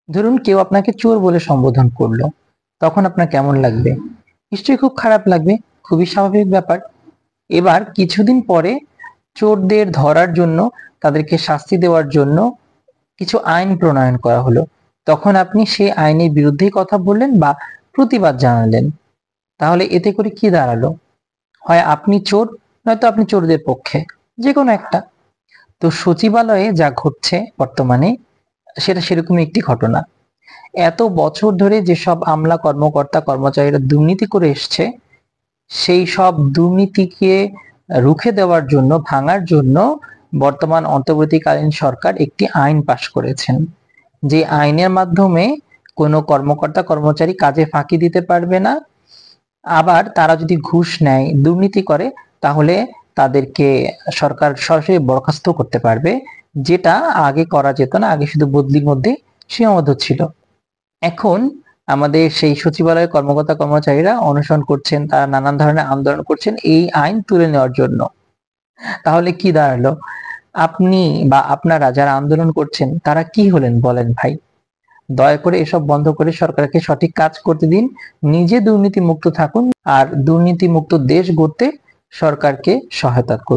ধরুন কেউ আপনাকে চোর বলে সম্বোধন করলো, তখন আপনার কেমন লাগবে? নিশ্চয়ই খুব খারাপ লাগবে। খুবই স্বাভাবিক ব্যাপার। এবার কিছুদিন পরে চোরদের ধরার জন্য, তাদেরকে শাস্তি দেওয়ার জন্য কিছু আইন প্রণয়ন করা হলো। তখন আপনি সেই আইনের বিরুদ্ধেই কথা বললেন বা প্রতিবাদ জানালেন। তাহলে এতে করে কি দাঁড়ালো? হয় আপনি চোর, নয়তো আপনি চোরদের পক্ষে, যে কোনো একটা। তো সচিবালয়ে যা ঘটছে বর্তমানে, সেটা সেরকমই একটি ঘটনা। এত বছর ধরে যেসব আমলা, কর্মকর্তা, কর্মচারীরা দুর্নীতি করে এসছে, সেই সব দুর্নীতিকে রুখে দেওয়ার জন্য, ভাঙার জন্য বর্তমান অন্তর্বর্তীকালীন সরকার একটি আইন পাশ করেছেন। যে আইনের মাধ্যমে কোনো কর্মকর্তা, কর্মচারী কাজে ফাঁকি দিতে পারবে না। আবার তারা যদি ঘুষ নেয়, দুর্নীতি করে, তাহলে তাদেরকে সরকার সরাসরি বরখাস্ত করতে পারবে, যেটা আগে করা যেত না। আগে শুধু বদলির মধ্যে সীমাবদ্ধ ছিল। এখন আমাদের সেই সচিবালয়ের কর্মকর্তা, কর্মচারীরা অনশন করছেন, তারা নানান ধরনের আন্দোলন করছেন এই আইন তুলে নেওয়ার জন্য। তাহলে কি দাঁড়ালো? আপনি বা আপনারা যারা আন্দোলন করছেন, তারা কি হলেন বলেন ভাই? দয়া করে এসব বন্ধ করে সরকারকে সঠিক কাজ করতে দিন। নিজে দুর্নীতি মুক্ত থাকুন, আর দুর্নীতি মুক্ত দেশ গড়তে সরকারকে সহায়তা করুন।